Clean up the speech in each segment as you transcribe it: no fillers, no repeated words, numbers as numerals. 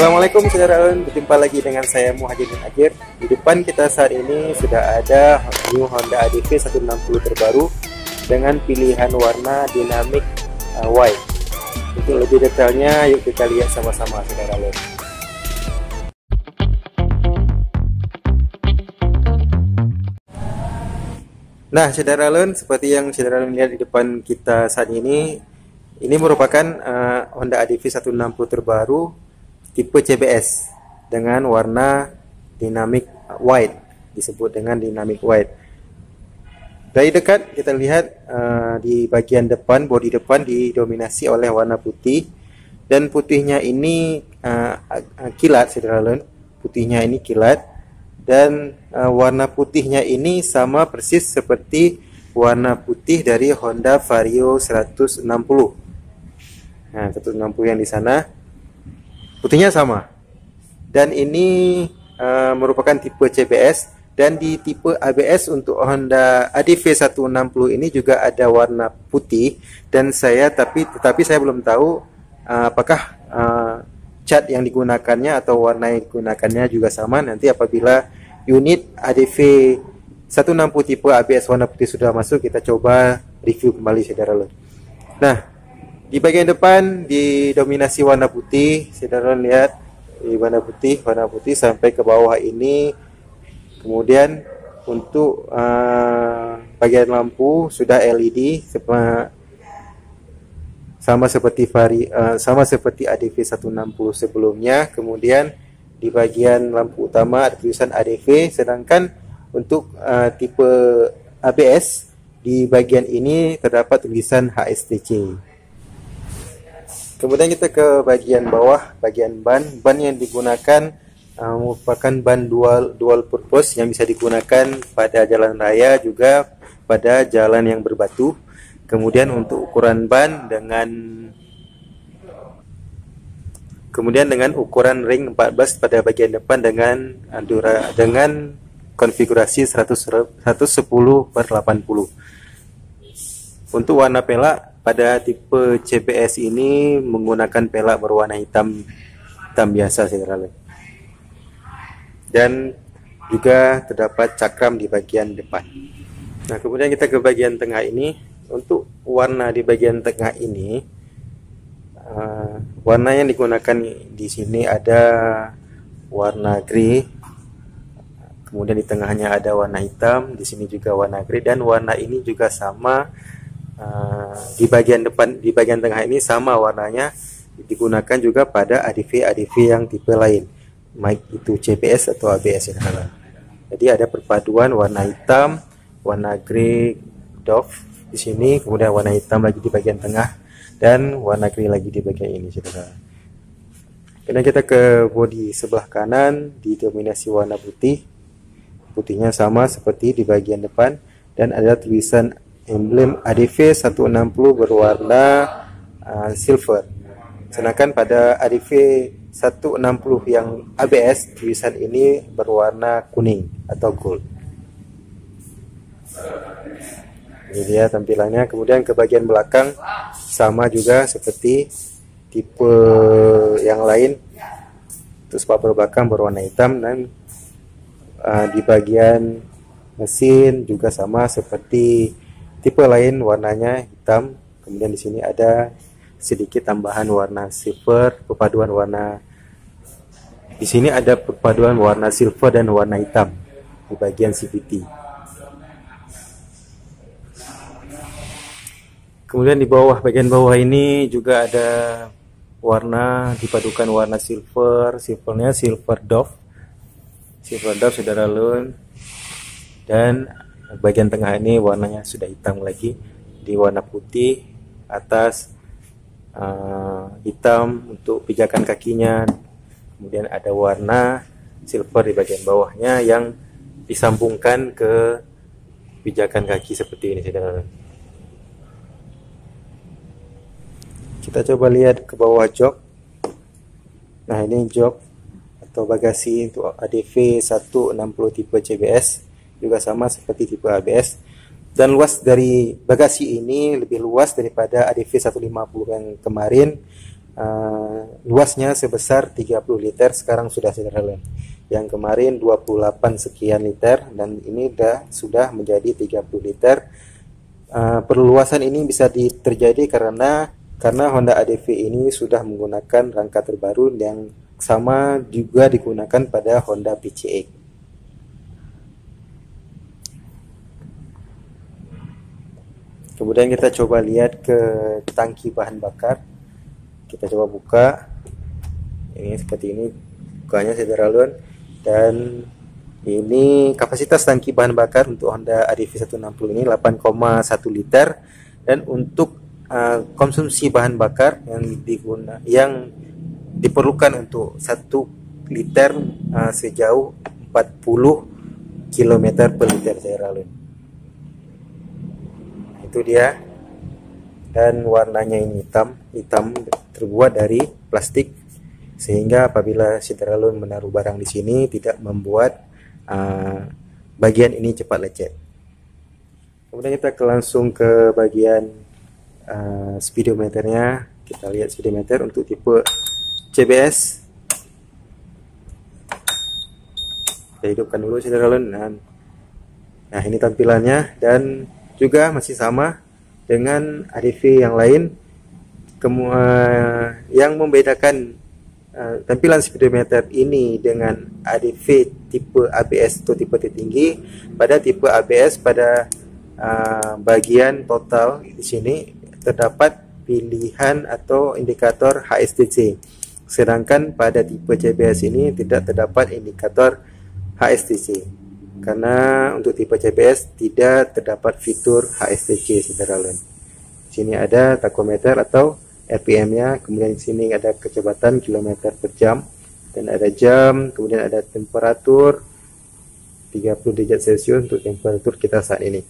Assalamualaikum saudara, berjumpa lagi dengan saya Muhajirin Ajir. Di depan kita saat ini sudah ada new Honda ADV 160 terbaru dengan pilihan warna dynamic white. Untuk lebih detailnya, yuk kita lihat sama-sama saudara. Nah saudara, seperti yang saudara lihat di depan kita saat ini merupakan Honda ADV 160 terbaru tipe CBS dengan warna dynamic white, disebut dengan dynamic white. Dari dekat kita lihat di bagian depan, bodi depan didominasi oleh warna putih, dan putihnya ini kilat saudara. Putihnya ini kilat, dan warna putihnya ini sama persis seperti warna putih dari Honda Vario 160. Nah, 160 yang di sana putihnya sama, dan ini merupakan tipe CBS, dan di tipe ABS untuk Honda ADV 160 ini juga ada warna putih, dan tetapi saya belum tahu apakah cat yang digunakannya atau warna yang digunakannya juga sama. Nanti apabila unit ADV 160 tipe ABS warna putih sudah masuk, kita coba review kembali saudara. Nah, di bagian depan didominasi warna putih, saudara lihat di warna putih sampai ke bawah ini. Kemudian untuk bagian lampu sudah LED sama seperti ADV 160 sebelumnya. Kemudian di bagian lampu utama ada tulisan ADV, sedangkan untuk tipe ABS di bagian ini terdapat tulisan HSTC. Kemudian kita ke bagian bawah, bagian ban yang digunakan merupakan ban dual purpose yang bisa digunakan pada jalan raya juga pada jalan yang berbatu. Kemudian untuk ukuran ban dengan ukuran ring 14 pada bagian depan dengan konfigurasi 110/80. Untuk warna pelak pada tipe CBS ini menggunakan pelak berwarna hitam biasa saudara. Dan juga terdapat cakram di bagian depan. Nah, kemudian kita ke bagian tengah ini. Untuk warna di bagian tengah ini, warna yang digunakan di sini ada warna grey. Kemudian di tengahnya ada warna hitam, di sini juga warna grey, dan warna ini juga sama. Di bagian depan, di bagian tengah ini sama warnanya, digunakan juga pada ADV yang tipe lain, baik itu CBS atau ABS ya. Jadi ada perpaduan warna hitam, warna grey doff di sini, kemudian warna hitam lagi di bagian tengah, dan warna grey lagi di bagian ini saudara. Kemudian kita ke bodi sebelah kanan, didominasi warna putih. Putihnya sama seperti di bagian depan, dan ada tulisan emblem ADV 160 berwarna silver. Sedangkan pada ADV 160 yang ABS, tulisan ini berwarna kuning atau gold. Ini dia tampilannya. Kemudian ke bagian belakang sama juga seperti tipe yang lain. Terus bumper belakang berwarna hitam, dan di bagian mesin juga sama seperti tipe lain, warnanya hitam. Kemudian di sini ada sedikit tambahan warna silver, perpaduan warna. Di sini ada perpaduan warna silver dan warna hitam di bagian CVT. Kemudian di bawah, bagian bawah ini juga ada warna, dipadukan warna silvernya silver dove saudara lun. Dan bagian tengah ini warnanya sudah hitam lagi, di warna putih atas, hitam untuk pijakan kakinya. Kemudian ada warna silver di bagian bawahnya yang disambungkan ke pijakan kaki seperti ini saudara. Kita coba lihat ke bawah jok. Nah, ini jok atau bagasi untuk ADV 160 tipe CBS, juga sama seperti tipe ABS. Dan luas dari bagasi ini lebih luas daripada ADV 150 yang kemarin. luasnya sebesar 30 liter sekarang sudah saudara sekalian. Yang kemarin 28 sekian liter dan ini sudah menjadi 30 liter. Perluasan ini bisa terjadi karena Honda ADV ini sudah menggunakan rangka terbaru yang sama juga digunakan pada Honda PCX. Kemudian kita coba lihat ke tangki bahan bakar. Kita coba buka. Ini seperti ini bukanya saudara sekalian. Dan ini kapasitas tangki bahan bakar untuk Honda ADV 160 ini 8,1 liter. Dan untuk konsumsi bahan bakar yang diperlukan untuk 1 liter sejauh 40 km per liter saudara sekalian. Itu dia. Dan warnanya ini hitam terbuat dari plastik, sehingga apabila saudara menaruh barang di sini tidak membuat bagian ini cepat lecet. Kemudian kita langsung ke bagian speedometernya. Kita lihat speedometer untuk tipe CBS. Kita hidupkan dulu saudara. Nah ini tampilannya, dan juga masih sama dengan ADV yang lain. Yang membedakan tampilan speedometer ini dengan ADV tipe ABS atau tipe tertinggi, pada tipe ABS pada bagian total di sini terdapat pilihan atau indikator HSTC, sedangkan pada tipe CBS ini tidak terdapat indikator HSTC. Karena untuk tipe CBS tidak terdapat fitur HSTC saudara sekalian. Di sini ada tachometer atau RPM-nya, kemudian di sini ada kecepatan kilometer per jam, dan ada jam, kemudian ada temperatur 30 derajat Celcius untuk temperatur kita saat ini.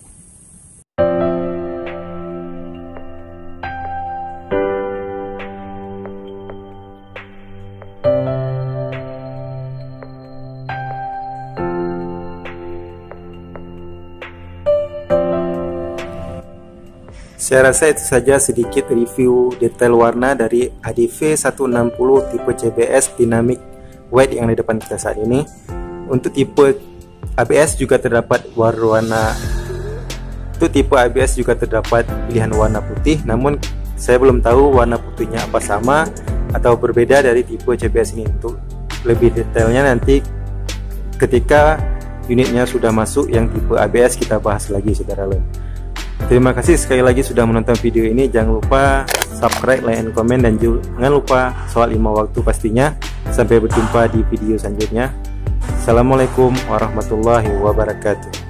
Saya rasa itu saja sedikit review detail warna dari ADV 160 tipe CBS Dynamic White yang di depan kita saat ini. Untuk tipe ABS juga terdapat pilihan warna putih, namun saya belum tahu warna putihnya apa sama atau berbeda dari tipe CBS ini. Untuk lebih detailnya nanti ketika unitnya sudah masuk yang tipe ABS kita bahas lagi saudara. Terima kasih sekali lagi sudah menonton video ini. Jangan lupa subscribe, like, and comment, dan jangan lupa sholat 5 waktu pastinya. Sampai berjumpa di video selanjutnya. Assalamualaikum warahmatullahi wabarakatuh.